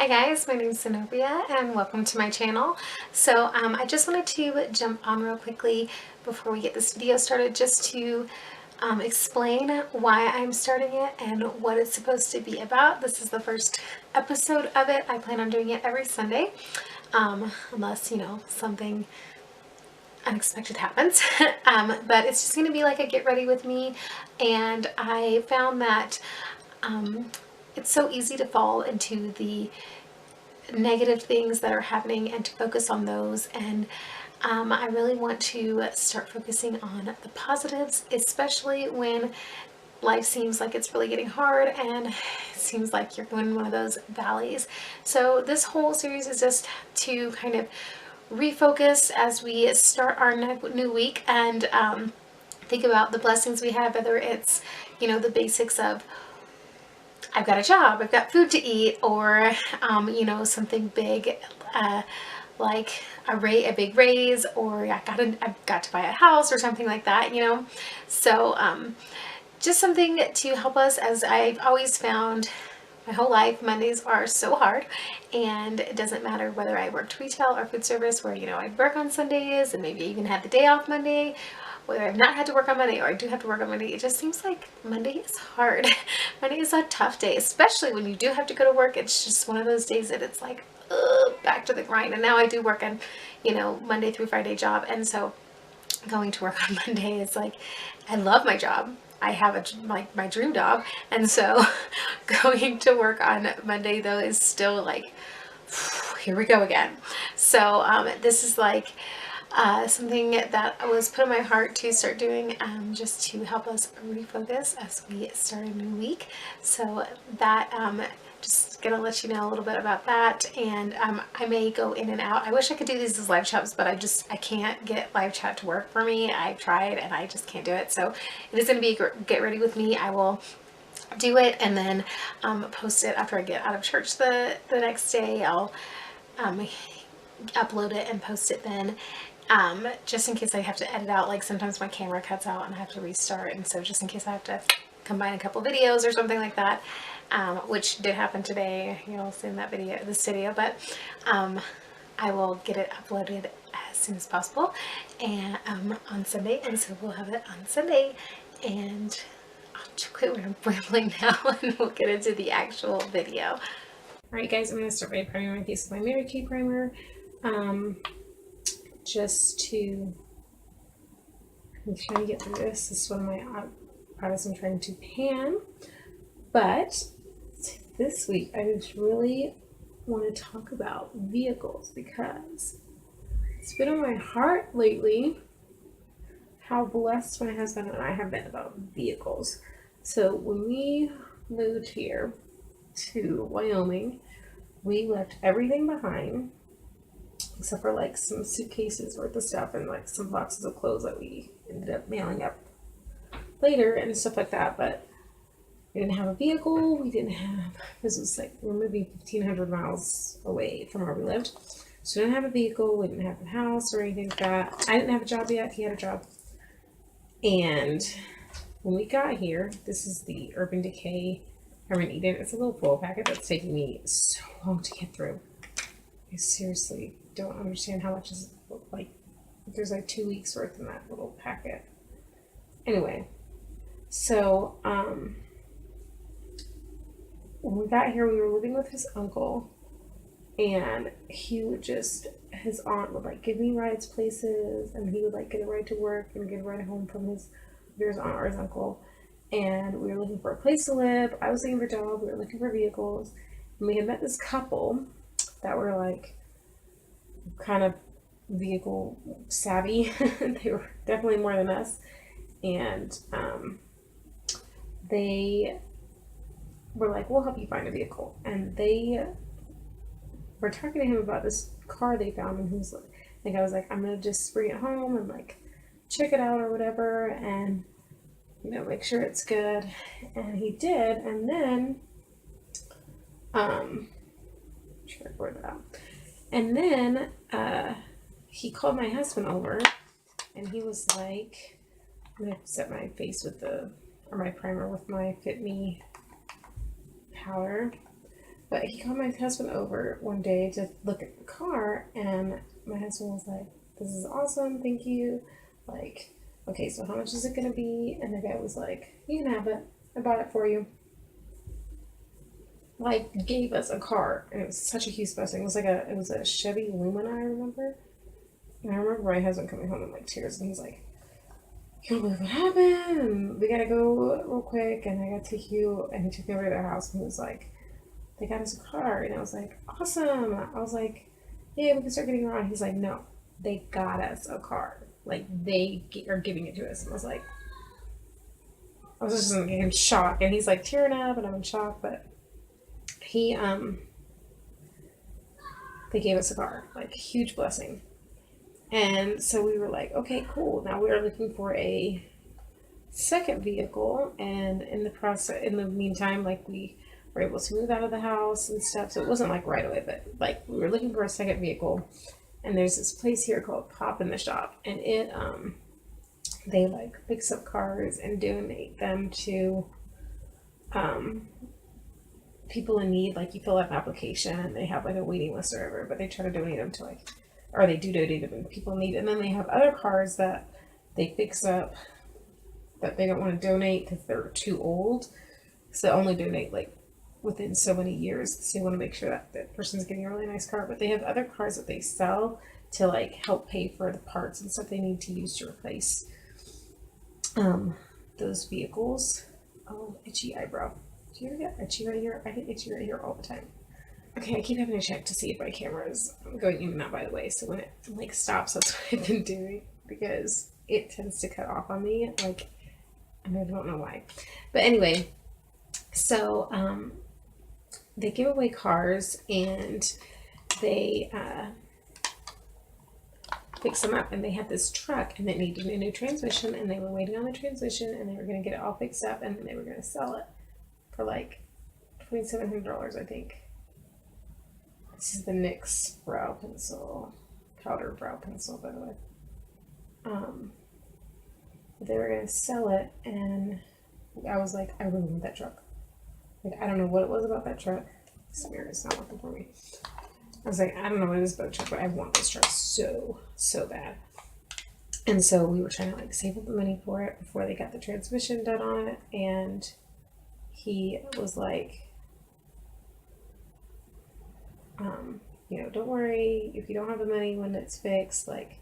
Hi guys, my name is Zenobia and welcome to my channel. So I just wanted to jump on real quickly before we get this video started just to explain why I'm starting it and what it's supposed to be about. This is the first episode of it. I plan on doing it every Sunday unless, something unexpected happens. But it's just going to be like a get ready with me, and I found that it's so easy to fall into the negative things that are happening and to focus on those. And I really want to start focusing on the positives, especially when life seems like it's really getting hard and it seems like you're going in one of those valleys. So this whole series is just to kind of refocus as we start our new week and think about the blessings we have, whether it's, the basics of I've got a job, I've got food to eat, or, something big, like a big raise, or I got to buy a house or something like that, So, just something to help us, as I've always found my whole life, Mondays are so hard, and it doesn't matter whether I worked retail or food service where, I work on Sundays and maybe even had the day off Monday, whether I've not had to work on Monday or I do have to work on Monday. It just seems like Monday is hard. Monday is a tough day, especially when you do have to go to work. It's just one of those days that it's like, back to the grind. And now I do work on, Monday through Friday job. And so going to work on Monday is like, I love my job. I have my dream job. And so going to work on Monday though is still like, here we go again. So this is like something that was put in my heart to start doing, just to help us refocus as we start a new week. So that just gonna let you know a little bit about that, and I may go in and out. I wish I could do these as live chats, but I can't get live chat to work for me. I've tried and I just can't do it. So it is gonna be get ready with me. I will do it and then post it after I get out of church the next day. I'll upload it and post it then, just in case I have to edit out. Like sometimes my camera cuts out and I have to restart, and so just in case I have to combine a couple videos or something like that, which did happen today, you'll see in this video, but I will get it uploaded as soon as possible and on Sunday, and so we'll have it on Sunday. And I'll quit rambling now and we'll get into the actual video. Alright guys, I'm going to start by priming my face with my Mary Kay primer, just to try to get through this. This is one of my products I'm trying to pan, but this week I just really want to talk about vehicles because it's been on my heart lately how blessed my husband and I have been about vehicles. So when we moved here to Wyoming, we left everything behind except for like some suitcases worth of stuff and like some boxes of clothes that we ended up mailing up later and stuff like that. But we didn't have a vehicle. This was like, we're moving 1,500 miles away from where we lived. So we didn't have a vehicle. We didn't have a house or anything like that. I didn't have a job yet. He had a job. And when we got here, this is the Urban Decay Herman Eden. It's a little foil packet that's taking me so long to get through. I seriously don't understand how much is like, there's like 2 weeks worth in that little packet. Anyway, so when we got here, we were living with his uncle, and he would his aunt would like give me rides places, and he would like get a ride to work and get a ride home from his aunt or his uncle. And we were looking for a place to live. I was looking for a job. We were looking for vehicles, and we had met this couple that were like kind of vehicle savvy. They were definitely more than us, and they were like, we'll help you find a vehicle. And they were talking to him about this car they found, and he was like, I was like, I'm gonna just bring it home and like check it out or whatever, and make sure it's good. And he did, and then try to record that out. And then he called my husband over, and he was like, I'm gonna set my face with my primer with my Fit Me powder. But he called my husband over one day to look at the car, and my husband was like, "This is awesome, thank you. Like, okay, so how much is it gonna be?" And the guy was like, "You can have it. I bought it for you." Like, gave us a car, and it was such a huge blessing. It was a Chevy Lumina, I remember. And I remember my husband coming home in like tears, and he's like, "You don't believe what happened? And we gotta go real quick, and I gotta take you." And he took me over to their house, and he was like, "They got us a car," and I was like, "Awesome!" I was like, "Yeah, we can start getting around." He's like, "No, they got us a car. Like are giving it to us." And I was just in shock, and he's like tearing up, and I'm in shock, but he they gave us a car, like a huge blessing. And so we were like, okay, cool. Now we are looking for a second vehicle, and in the meantime, like we were able to move out of the house and stuff. So it wasn't like right away, but like we were looking for a second vehicle. And there's this place here called Pop in the Shop, and they like fix up cars and donate them to people in need. Like you fill out an application, and they have like a waiting list or whatever, but they try to donate them to or they do donate them to people in need. And then they have other cars that they fix up that they don't want to donate because they're too old. So they only donate like within so many years. So you want to make sure that that person's getting a really nice car. But they have other cars that they sell to like help pay for the parts and stuff they need to use to replace those vehicles. Oh, itchy eyebrow. Do you ever get itchy right here? I get itchy right here all the time. Okay, I keep having to check to see if my camera is going in and out, by the way. So when it like stops, that's what I've been doing, because it tends to cut off on me. Like, and I don't know why. But anyway, so they give away cars, and they fix them up, and they had this truck, and it needed a new transmission, and they were waiting on the transmission, and they were going to get it all fixed up, and then they were going to sell it for like $2,700, I think. This is the NYX brow pencil, powder brow pencil, by the way. They were going to sell it, and I was like, I really want that truck. Like, I don't know what it was about that truck. Spirit is not working for me. I was like, I don't know what it is about the truck, but I want this truck so bad. And so we were trying to like save up the money for it before they got the transmission done on it. And he was like, don't worry, if you don't have the money when it's fixed, like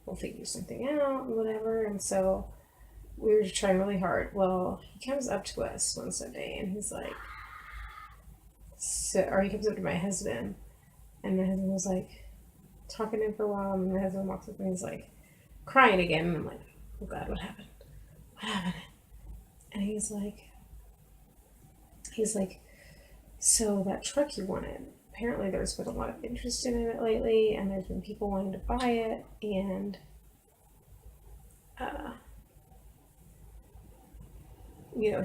we'll figure something out and whatever. And so we were trying really hard. Well, he comes up to us one Sunday, and he's like, he comes up to my husband, and my husband was like talking to him for a while, and my husband walks up and he's like crying again, and I'm like, oh God, what happened? What happened? And he's like, so that truck you wanted, apparently there's been a lot of interest in it lately, and there's been people wanting to buy it, and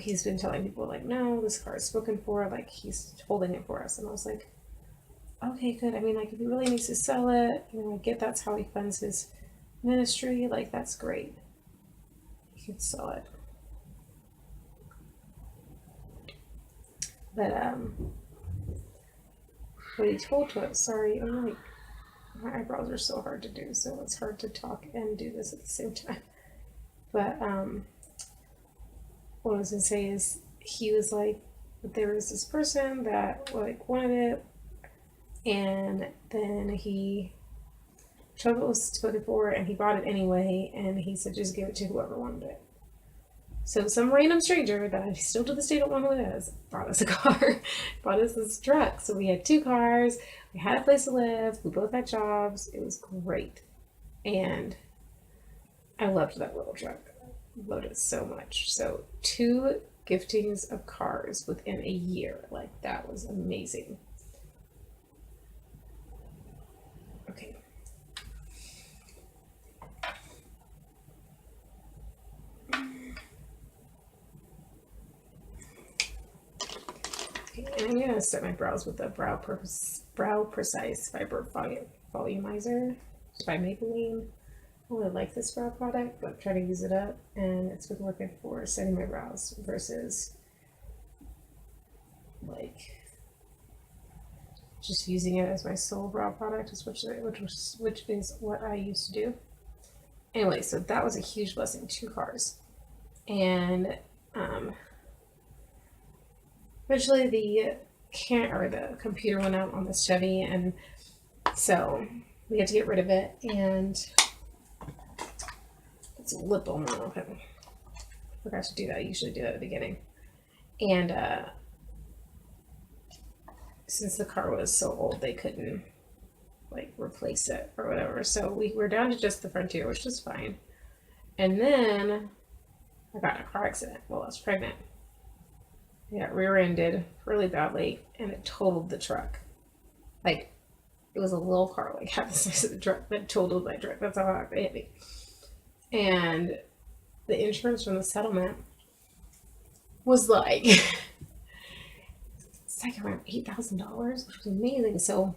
he's been telling people like, no, this car is spoken for, like he's holding it for us. And I was like, okay, good. I mean, like if he really needs to sell it, I get that's how he funds his ministry, like that's great. He could sell it. But what he told us, sorry, my eyebrows are so hard to do, so it's hard to talk and do this at the same time. But what I was gonna say is, he was like, there was this person that like wanted it, and then he told what was spoken for, and he bought it anyway, and he said just give it to whoever wanted it. So some random stranger that I still to this day don't know who it is bought us a car, bought us this truck. So we had 2 cars, we had a place to live, we both had jobs. It was great, and I loved that little truck. Loved it so much. So 2 giftings of cars within a year, like that was amazing. Okay. And I'm gonna set my brows with the Brow Precise Fiber Volumizer by Maybelline. I really like this brow product, but I'm trying to use it up, and it's been working for setting my brows versus like just using it as my sole raw product, which is what I used to do. Anyway, so that was a huge blessing. 2 cars, and eventually the computer went out on this Chevy, and so we had to get rid of it. And it's a lip balm on. Okay, forgot to do that. I usually do that at the beginning. And since the car was so old, they couldn't like replace it or whatever. So we were down to just the Frontier, which was fine. And then I got in a car accident while I was pregnant. I got rear-ended really badly, and it totaled the truck. Like, it was a little car, like half the size of the truck, that totaled my truck. That's how hard it hit me. And the insurance from the settlement was like, it's like around $8,000, which was amazing. So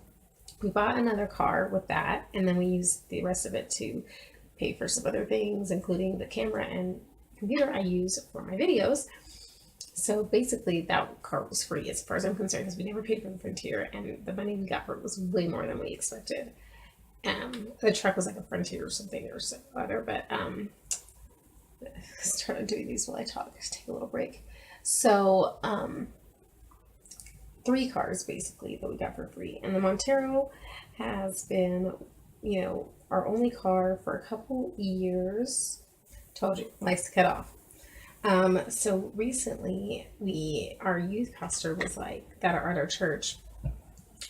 we bought another car with that, and then we used the rest of it to pay for some other things, including the camera and computer I use for my videos. So basically that car was free as far as I'm concerned, because we never paid for the Frontier, and the money we got for it was way more than we expected. The truck was like a Frontier or something or some other, but started doing these while I talk. Just take a little break. So 3 cars basically that we got for free, and the Montero has been, you know, our only car for a couple years. Told you, likes to cut off. So recently our youth pastor was like, that are at our church,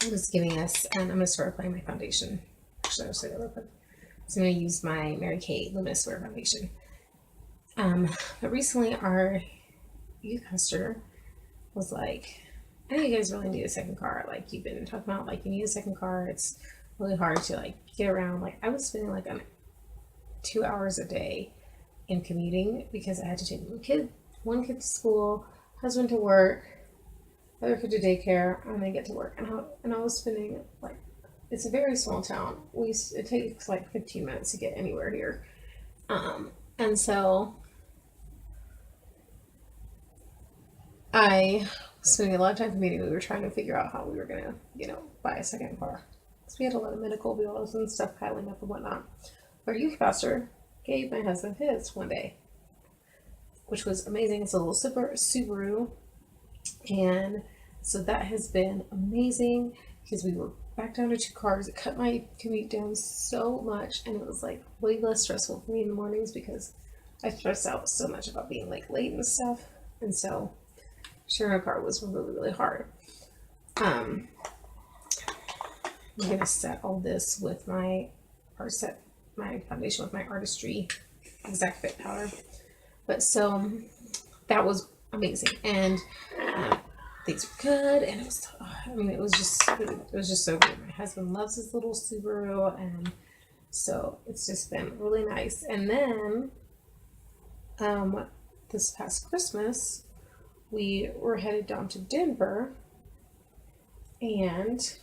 was giving us, and I'm going to start applying my foundation. Actually, I'll say that real quick. So I'm going to use my Mary Kay Luminous Wear Foundation. But recently our youth pastor was like, I think you guys really need a second car. Like, you've been talking about, like, you need a second car. It's really hard to like get around. Like, I was spending like 2 hours a day in commuting because I had to take one kid to school, husband to work, other kid to daycare, and then get to work. And I was spending like, it's a very small town. It takes like 15 minutes to get anywhere here. And so I was spending a lot of time commuting. We were trying to figure out how we were gonna, buy a second car. Because we had a lot of medical bills and stuff piling up and whatnot. Our youth pastor gave my husband his one day, which was amazing. It's a little Subaru, and so that has been amazing because we were back down to 2 cars. It cut my commute down so much, and it was like way less stressful for me in the mornings because I stressed out so much about being like late and stuff, and so sharing a car was really, really hard. I'm gonna set all this with my foundation with my Artistry Exact Fit powder. But so that was amazing, and things were good, and it was just so good. My husband loves his little Subaru, and so it's just been really nice. And then this past Christmas we were headed down to Denver, and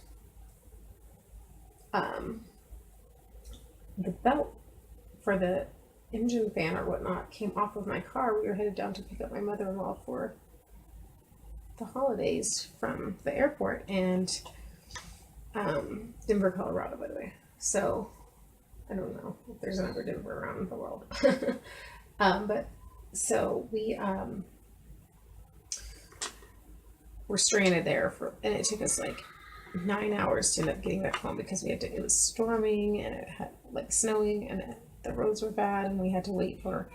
the belt for the engine fan or whatnot came off of my car. We were headed down to pick up my mother-in-law for the holidays from the airport, and Denver, Colorado, by the way. So I don't know if there's another Denver around the world. But so we were stranded there and it took us like 9 hours to end up getting back home because it was storming, and it had like snowing, and the roads were bad, and we had to wait for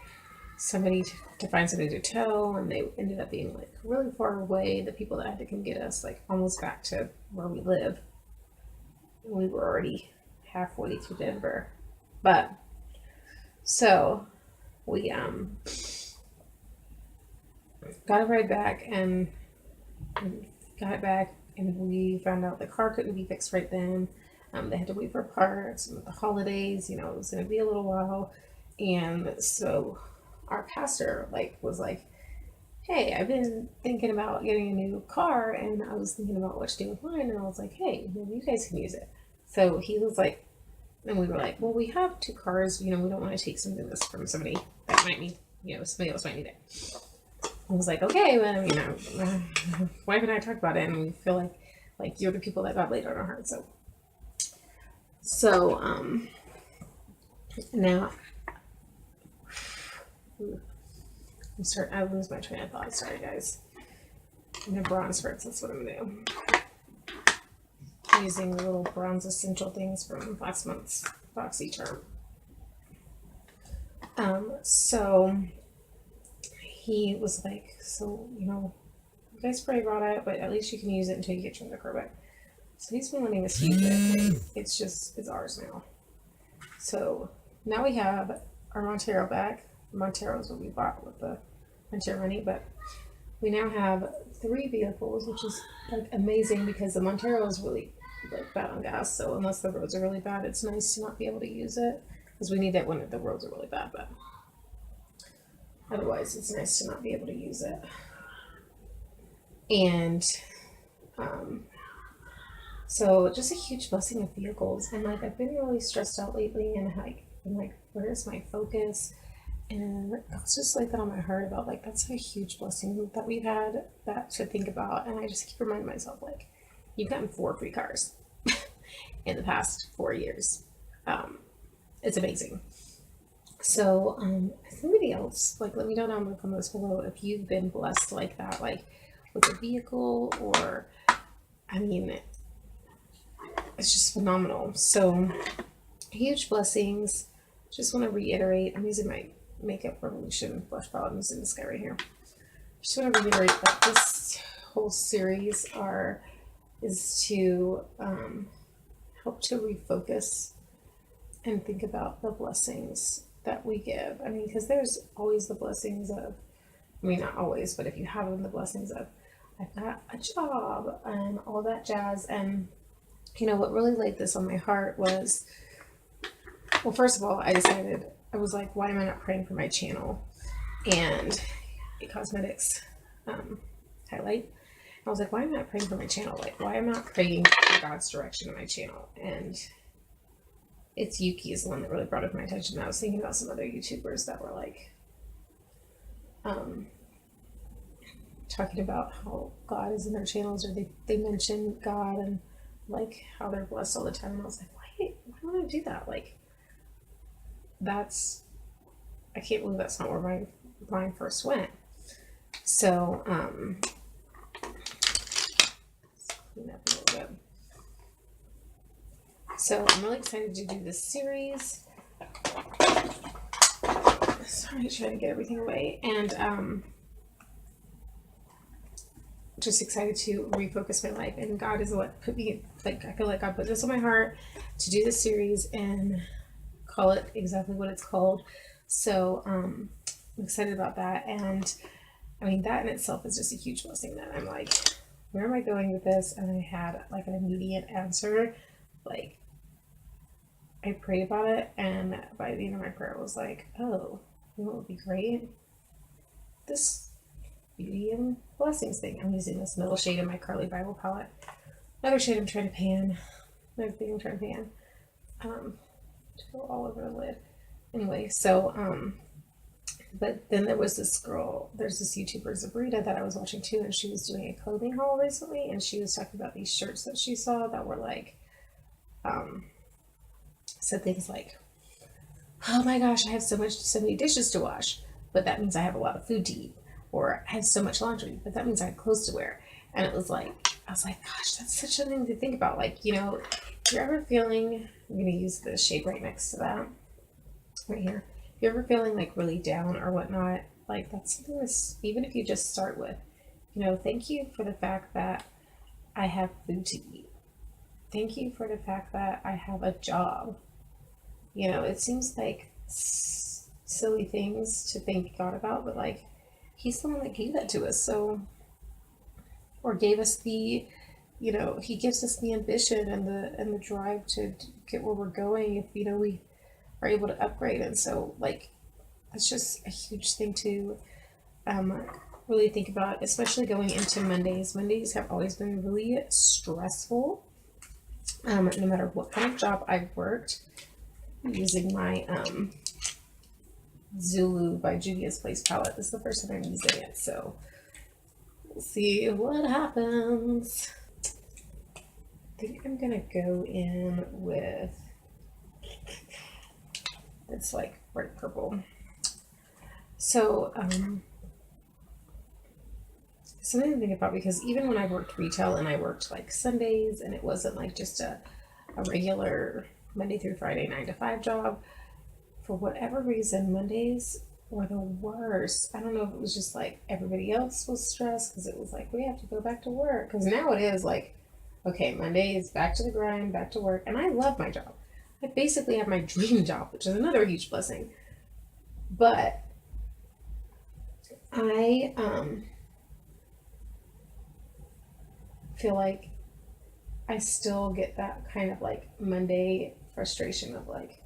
somebody to find somebody to tow, and they ended up being like really far away. The people that had to come get us, like almost back to where we live. We were already halfway to Denver. But so we got a ride back, and we found out the car couldn't be fixed right then. They had to wait for parts, and with the holidays, it was going to be a little while. And so our pastor was like, hey, I've been thinking about getting a new car, and I was thinking about what to do with mine, and I was like, hey, maybe you guys can use it. So he was like, and we were like, well, we have 2 cars, we don't want to take something that's from somebody that might need, somebody else might need it. I was like, okay, but my wife and I talked about it, and we feel like Like, you're the people that God laid on our heart. So now I lose my train of thought. Sorry, guys. I'm gonna bronze first. That's what I'm gonna do. I'm using the little bronze essential things from last month's Foxy charm. So he was like, so, you know, you guys probably brought it, but at least you can use it until you get your undercar back. So he's been letting us use it. It's ours now. So now we have our Montero back. Montero is what we bought with the Montero money, but we now have 3 vehicles, which is like amazing because the Montero is really like bad on gas. So unless the roads are really bad, it's nice to not be able to use it because we need it when the roads are really bad. But otherwise, it's nice to not be able to use it. And so just a huge blessing of vehicles. And like I've been really stressed out lately, and like I'm like, where's my focus? And it's just like that on my heart about like that's a huge blessing that we've had that to think about. And I just keep reminding myself like you've gotten 4 free cars in the past 4 years. It's amazing. So if anybody else, like let me know down in the comments below if you've been blessed like that, like with a vehicle, or I mean it's just phenomenal. So huge blessings. Just want to reiterate, I'm using my Makeup Revolution blush palette. I'm using this guy right here. Just want to reiterate that this whole series is to help to refocus and think about the blessings that we give. I mean, because there's always the blessings of, I mean, not always, but if you have them, the blessings of, I've got a job and all that jazz. And, you know, what really laid this on my heart was, well, first of all, I was like, why am I not praying for my channel? And a cosmetics highlight. I was like, why am I not praying for my channel? Like, why am I not praying for God's direction in my channel? And it's Yuki is the one that really brought it to my attention. I was thinking about some other YouTubers that were like, talking about how God is in their channels, or they mention God and like how they're blessed all the time. And I was like, why don't I do that? Like, I can't believe that's not where my mind first went. So, clean up a little bit. So I'm really excited to do this series. Sorry, trying to get everything away. And just excited to refocus my life. And God is what put me, like, I feel like God put this on my heart to do this series and call it exactly what it's called. So I'm excited about that. And I mean, that in itself is just a huge blessing that I'm like, where am I going with this? And I had like an immediate answer. Like, I prayed about it, and by the end of my prayer it was like, oh, you know what would be great? This beauty and blessings thing. I'm using this middle shade in my Carly Bible palette. Another shade I'm trying to pan. Another thing I'm trying to pan. To go all over the lid. Anyway, so but then there's this YouTuber Zabrita that I was watching too, and she was doing a clothing haul recently, and she was talking about these shirts that she saw that were like said things like, oh my gosh, I have so many dishes to wash, but that means I have a lot of food to eat. Or I have so much laundry, but that means I have clothes to wear. And I was like, gosh, that's such a thing to think about. Like, you know, if you're ever feeling, I'm going to use the shade right next to that, right here. If you're ever feeling like really down or whatnot, like that's something that's, even if you just start with, you know, thank you for the fact that I have food to eat. Thank you for the fact that I have a job. You know, it seems like silly things to thank God about, but like, He's the one that gave that to us. So, or gave us the, you know, He gives us the ambition and the drive to get where we're going if, you know, we are able to upgrade. And so, like, it's just a huge thing to really think about, especially going into Mondays. Mondays have always been really stressful, no matter what kind of job I've worked. I'm using my Zulu by Juvia's Place palette. This is the first time I'm using it, so we'll see what happens. think I'm gonna go in with, it's like bright purple. So, something to think about, because even when I worked retail and I worked like Sundays and it wasn't like just a regular Monday through Friday 9 to 5 job, for whatever reason, Mondays were the worst. I don't know if it was just like everybody else was stressed because it was like, we have to go back to work. Because now it is like, okay, Monday is back to the grind, back to work. And I love my job. I basically have my dream job, which is another huge blessing. But I feel like I still get that kind of like Monday frustration of like,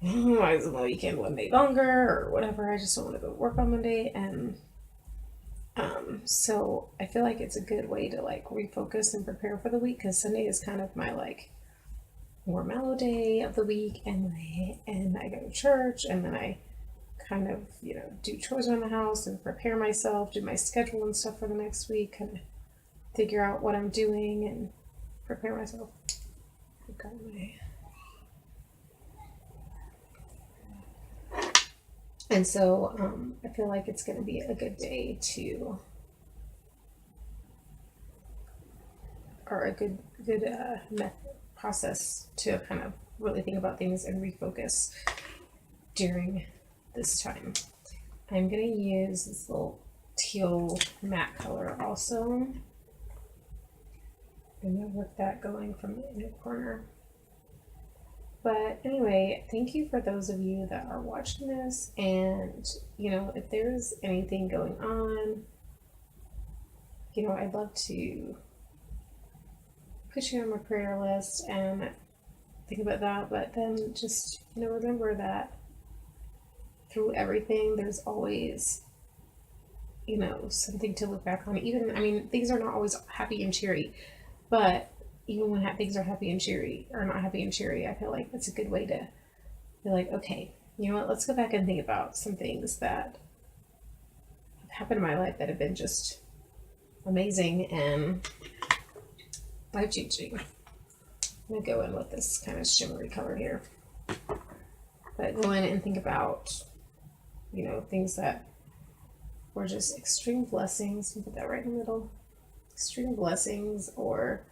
why isn't the weekend one day longer or whatever? I just don't want to go work on Monday. And so I feel like it's a good way to like refocus and prepare for the week, because Sunday is kind of my like more mellow day of the week, and I go to church, and then I kind of, do chores around the house and prepare myself, do my schedule and stuff for the next week, kind of figure out what I'm doing and prepare myself. I've got my... And so I feel like it's going to be a good day or a good process to kind of really think about things and refocus during this time. I'm going to use this little teal matte color also. I'm going to work that going from the inner corner. But anyway, thank you for those of you that are watching this. And, if there's anything going on, I'd love to put you on my prayer list and think about that. But then just, remember that through everything, there's always, something to look back on. Even, things are not always happy and cheery, but even when things are happy and cheery or not happy and cheery, I feel like that's a good way to be like, okay, you know what, let's go back and think about some things that have happened in my life that have been just amazing and life-changing. I'm going to go in with this kind of shimmery color here. But go in and think about, things that were just extreme blessings. Put that right in the middle. Extreme blessings, or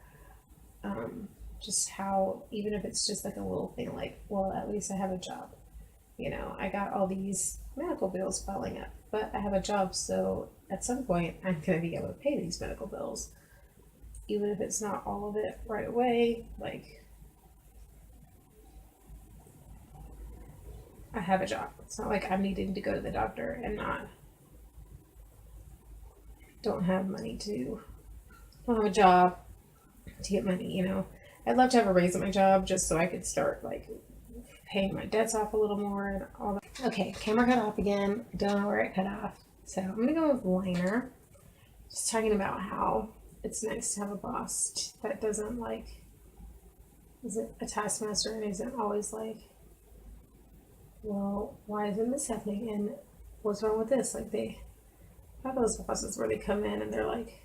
just how, even if it's just like a little thing like, well, at least I have a job. I got all these medical bills piling up, but I have a job, so at some point I'm going to be able to pay these medical bills. Even if it's not all of it right away, like, I have a job. It's not like I'm needing to go to the doctor and don't have a job to get money, I'd love to have a raise at my job just so I could start like paying my debts off a little more and all that. Okay, camera cut off again. I don't know where it cut off. So I'm gonna go with liner. Just talking about how it's nice to have a boss that doesn't isn't a taskmaster and isn't always like, well, why isn't this happening? And what's wrong with this? Like, they have those bosses where they come in and they're like,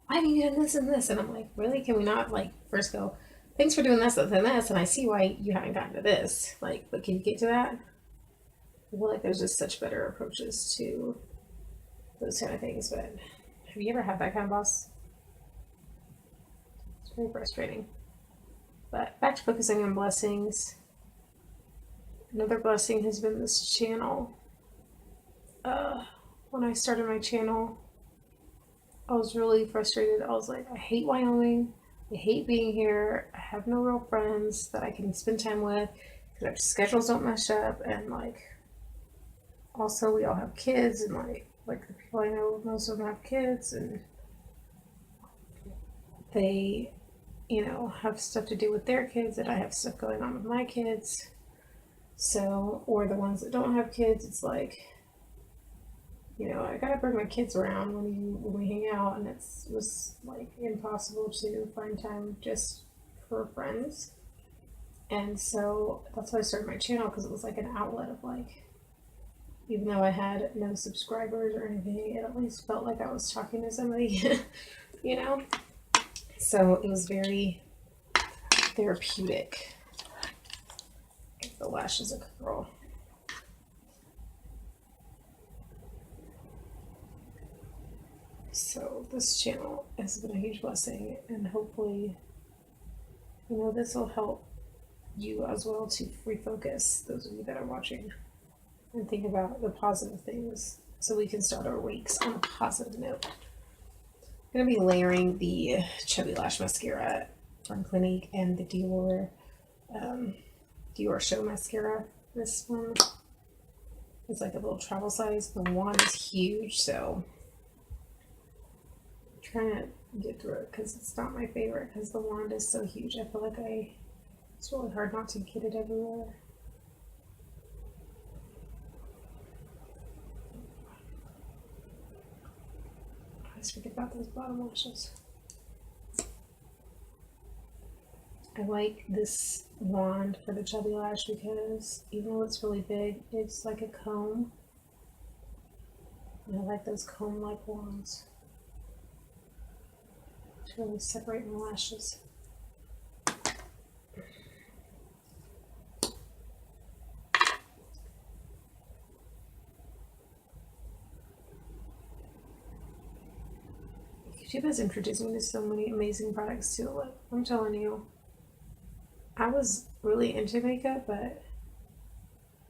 why have you done this and this? And I'm like, really? Can we not first go, thanks for doing this and this, and I see why you haven't gotten to this. But can you get to that? I feel like there's just such better approaches to those kind of things. But have you ever had that kind of boss? It's very frustrating. But back to focusing on blessings. Another blessing has been this channel. When I started my channel, I was really frustrated. I was like, I hate Wyoming. I hate being here. I have no real friends that I can spend time with because our schedules don't match up. And also we all have kids, and like the people I know, most of them have kids, and they, have stuff to do with their kids, and I have stuff going on with my kids. So, or the ones that don't have kids, it's like, I gotta bring my kids around when we hang out, and it was impossible to find time just for friends. And so that's why I started my channel, because it was like an outlet of even though I had no subscribers or anything, it at least felt like I was talking to somebody, So it was very therapeutic. Give the lashes a curl. So this channel has been a huge blessing, and hopefully, this will help you as well to refocus, those of you that are watching, and think about the positive things so we can start our weeks on a positive note. I'm going to be layering the Chubby Lash Mascara from Clinique and the Dior Show Mascara. This one is like a little travel size. The wand is huge, so I'm trying to get through it because it's not my favorite because the wand is so huge. I feel like it's really hard not to get it everywhere. I always forget about those bottom lashes. I like this wand for the Chubby Lash because even though it's really big, it's like a comb. And I like those comb-like wands to really separate my lashes. YouTube has introduced me to so many amazing products too. Like, I'm telling you, I was really into makeup, but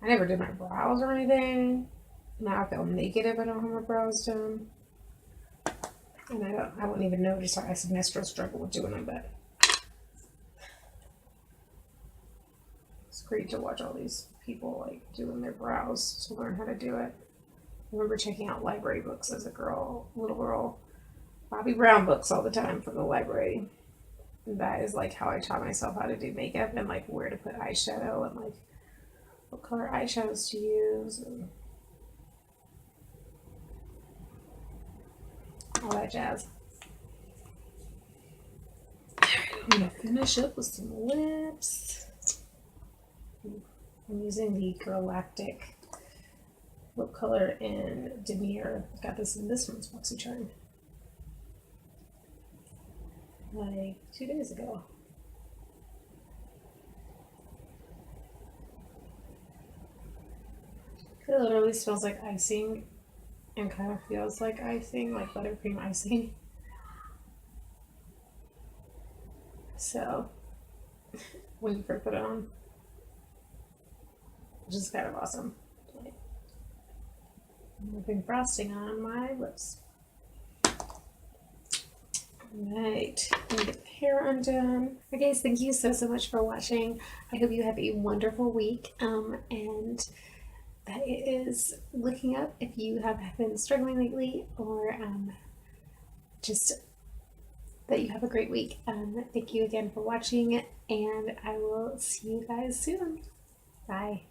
I never did my brows or anything. Now I feel naked if I don't have my brows done. And I wouldn't even know just how I semester struggle with doing them, but it's great to watch all these people like doing their brows to learn how to do it. I remember checking out library books as a little girl. Bobby Brown books all the time from the library. And that is like how I taught myself how to do makeup and like where to put eyeshadow and like what color eyeshadows to use and all that jazz. I'm gonna finish up with some lips. I'm using the Galactic lip color in Demier. I got this in this one's BoxyCharm like 2 days ago. It literally smells like icing and kind of feels like icing, like buttercream icing. So when you first put it on, which is kind of awesome. I'm putting frosting on my lips. Alright, I'm gonna get the hair undone. Okay, guys, thank you so much for watching. I hope you have a wonderful week, and that it is looking up if you have been struggling lately, or just that you have a great week. Thank you again for watching, and I will see you guys soon. Bye.